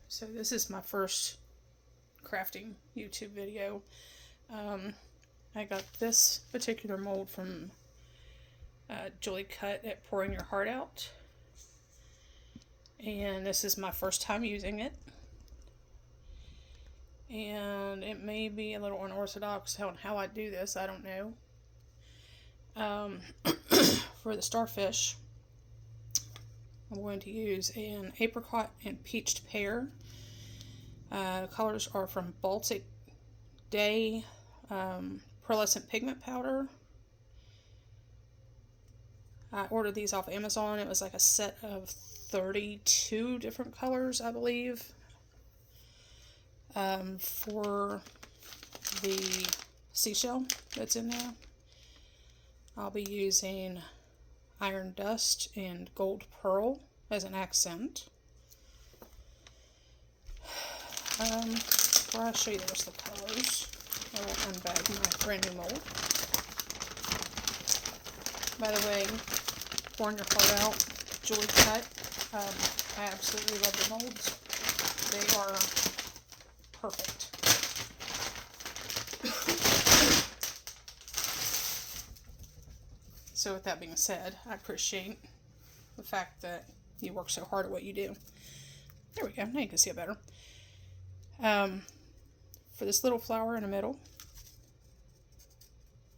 So this is my first crafting YouTube video. I got this particular mold from Julie Cut at Pouring Your Heart Out. And this is my first time using it. And it may be a little unorthodox on how I do this, I don't know. For the starfish, I'm going to use an apricot and peached pear. The colors are from Baltic Day Pearlescent Pigment Powder. I ordered these off Amazon. It was like a set of 32 different colors, I believe. For the seashell that's in there, I'll be using Iron Dust and Gold Pearl as an accent. Before I show you the rest of the colors, I will unbag my brand new mold. By the way, Pouring Your Heart Out, Julie Cut. I absolutely love the molds. They are perfect. So with that being said, I appreciate the fact that you work so hard at what you do. There we go. Now you can see it better. For this little flower in the middle,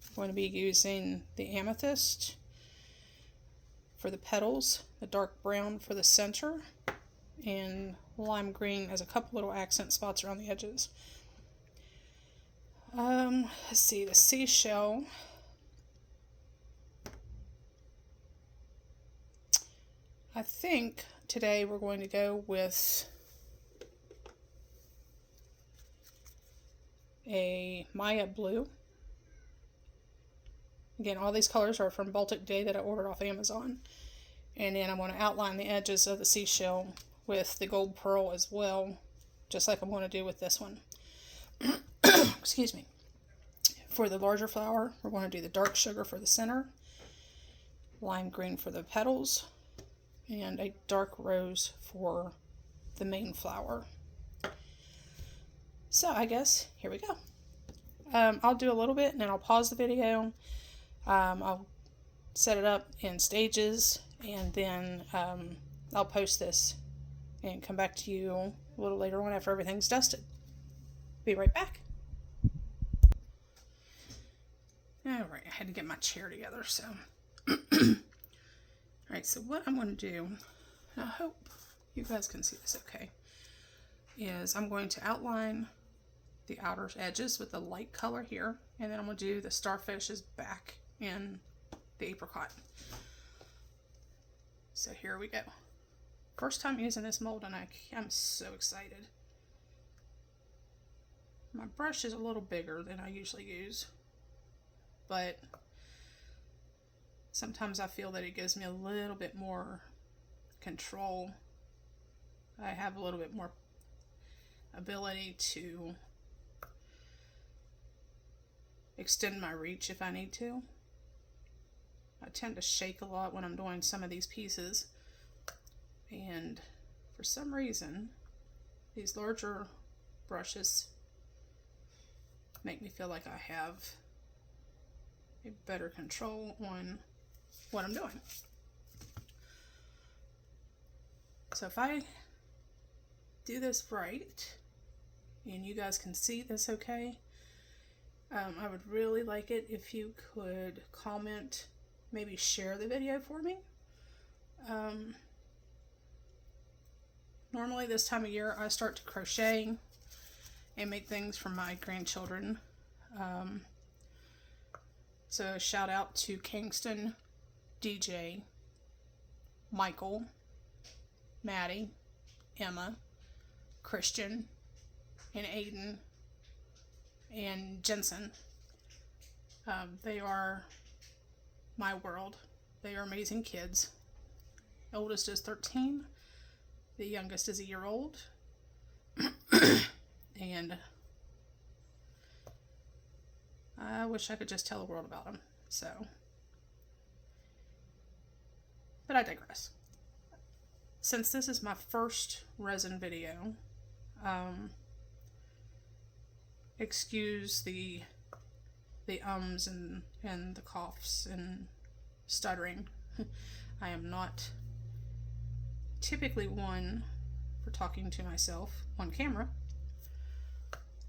I'm going to be using the amethyst for the petals, the dark brown for the center, and lime green as a couple little accent spots around the edges. Let's see, the seashell. I think today we're going to go with a Maya Blue. Again, all these colors are from Baltic Day that I ordered off Amazon. And then I'm going to outline the edges of the seashell with the Gold Pearl as well, just like I'm going to do with this one. Excuse me. For the larger flower, we're going to do the dark sugar for the center, lime green for the petals, and a dark rose for the main flower. So I guess here we go. I'll do a little bit and then I'll pause the video. I'll set it up in stages, and then I'll post this and come back to you a little later on after everything's dusted. Be right back. Alright, I had to get my chair together, so. Alright, so what I'm going to do, and I hope you guys can see this okay, is I'm going to outline the outer edges with the light color here, and then I'm going to do the starfish's back in the apricot. So here we go. First time using this mold, and I'm so excited. My brush is a little bigger than I usually use, but sometimes I feel that it gives me a little bit more control. I have a little bit more ability to extend my reach if I need to. I tend to shake a lot when I'm doing some of these pieces, and for some reason these larger brushes make me feel like I have a better control on what I'm doing. So if I do this right and you guys can see this okay, I would really like it if you could comment, maybe share the video for me. Normally this time of year I start to crochet and make things for my grandchildren. So shout out to Kingston, DJ, Michael, Maddie, Emma, Christian, and Aiden, and Jensen. They are my world. They are amazing kids. The oldest is 13. The youngest is a year old. And I wish I could just tell the world about them. So, but I digress. Since this is my first resin video, Excuse the ums and the coughs and stuttering. I am not typically one for talking to myself on camera,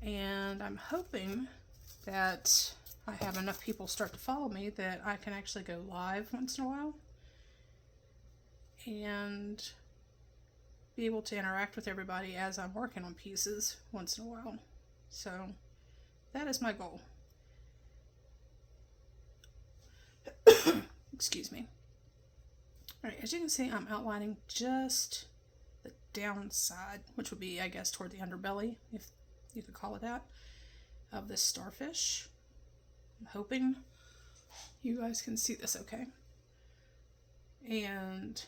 and I'm hoping that I have enough people start to follow me that I can actually go live once in a while and be able to interact with everybody as I'm working on pieces once in a while. So that is my goal. Excuse me. Alright, as you can see, I'm outlining just the downside, which would be, I guess, toward the underbelly, if you could call it that, of this starfish. I'm hoping you guys can see this okay. And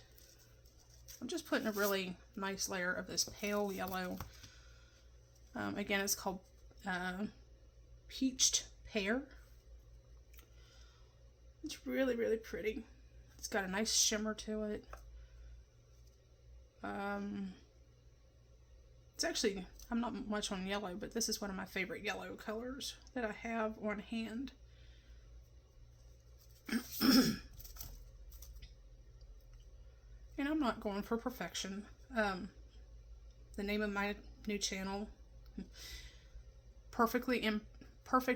I'm just putting a really nice layer of this pale yellow. Again, it's called Peached Pear. It's really, really pretty. It's got a nice shimmer to it. It's actually, I'm not much on yellow, but this is one of my favorite yellow colors that I have on hand. And I'm not going for perfection. The name of my new channel, Perfect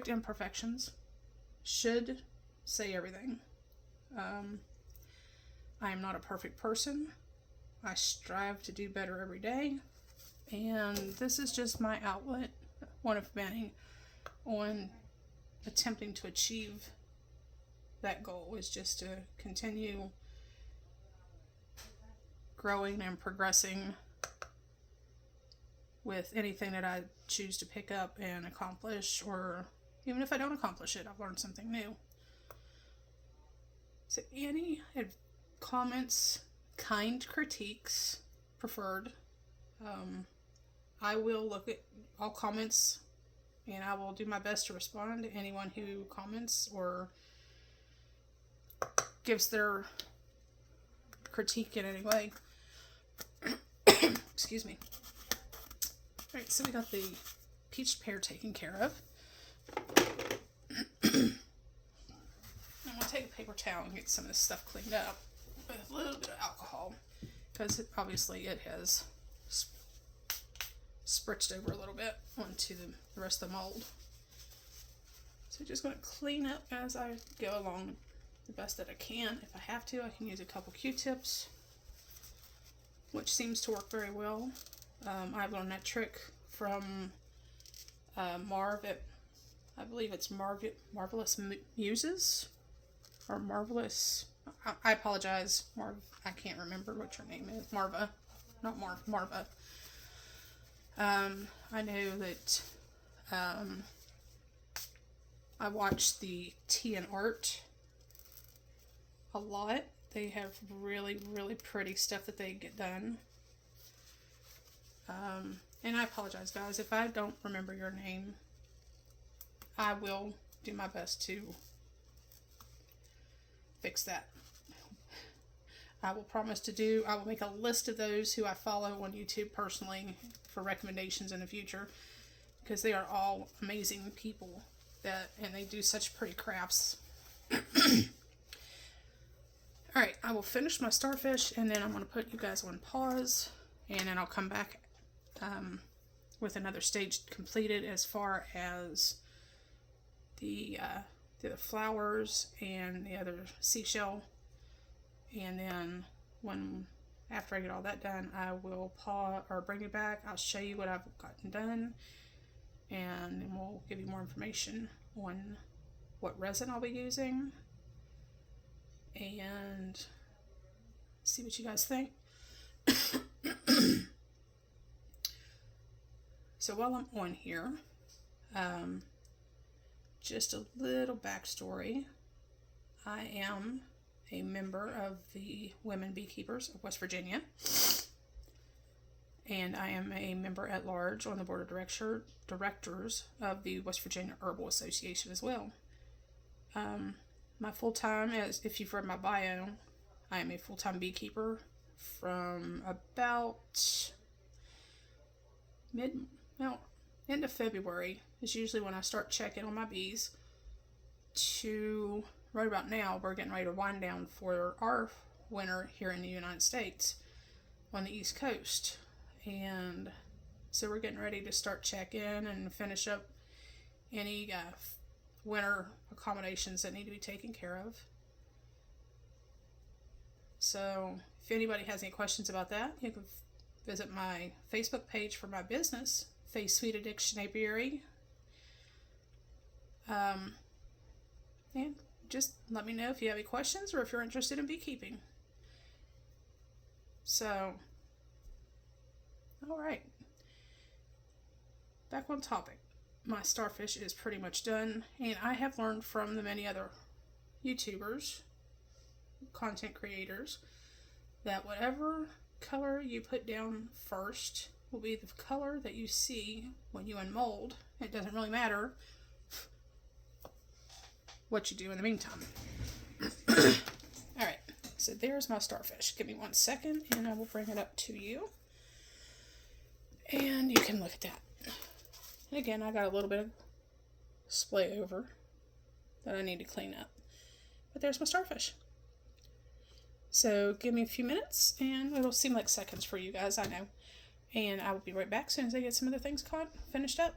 Imperfections, should say everything. I am not a perfect person. I strive to do better every day, and this is just my outlet, one of many, on attempting to achieve that goal, is just to continue growing and progressing with anything that I choose to pick up and accomplish, or even if I don't accomplish it, I've learned something new. So any comments, kind critiques preferred. I will look at all comments and I will do my best to respond to anyone who comments or gives their critique in any way. Excuse me. Alright, so we got the peach pear taken care of. I'm going to take a paper towel and get some of this stuff cleaned up with a little bit of alcohol, because obviously it has spritzed over a little bit onto the rest of the mold. So just going to clean up as I go along the best that I can. If I have to, I can use a couple Q-tips, which seems to work very well. I've learned that trick from Marv at, I believe it's Marvelous Muses, or Marvelous, I apologize, Marv, I can't remember what your name is. Marva, not Marv, Marva. I know that I watch the Tea and Art a lot. They have really, really pretty stuff that they get done. And I apologize, guys, if I don't remember your name. I will do my best to fix that. I will promise to do. I will make a list of those who I follow on YouTube personally for recommendations in the future, because they are all amazing people and they do such pretty crafts. Alright, I will finish my starfish and then I'm going to put you guys on pause, and then I'll come back with another stage completed as far as the flowers and the other seashell. And then after I get all that done, I will pause or bring it back. I'll show you what I've gotten done, and then we'll give you more information on what resin I'll be using and see what you guys think. So while I'm on here, just a little backstory. I am a member of the Women Beekeepers of West Virginia, and I am a member at large on the board of directors of the West Virginia Herbal Association as well. My full-time, as if you've read my bio, I am a full-time beekeeper from about end of February is usually when I start checking on my bees. To right about now, we're getting ready to wind down for our winter here in the United States on the East Coast. And so we're getting ready to start checking and finish up any winter accommodations that need to be taken care of. So if anybody has any questions about that, you can visit my Facebook page for my business, Faye's Sweet Addiction Apiary. And just let me know if you have any questions or if you're interested in beekeeping. So, alright. Back on topic. My starfish is pretty much done, and I have learned from the many other YouTubers, content creators, that whatever color you put down first will be the color that you see when you unmold. It doesn't really matter what you do in the meantime. Alright, so there's my starfish. Give me 1 second and I will bring it up to you. And you can look at that. And again, I got a little bit of splay over that I need to clean up. But there's my starfish. So give me a few minutes and it'll seem like seconds for you guys, I know. And I will be right back as soon as I get some other things finished up.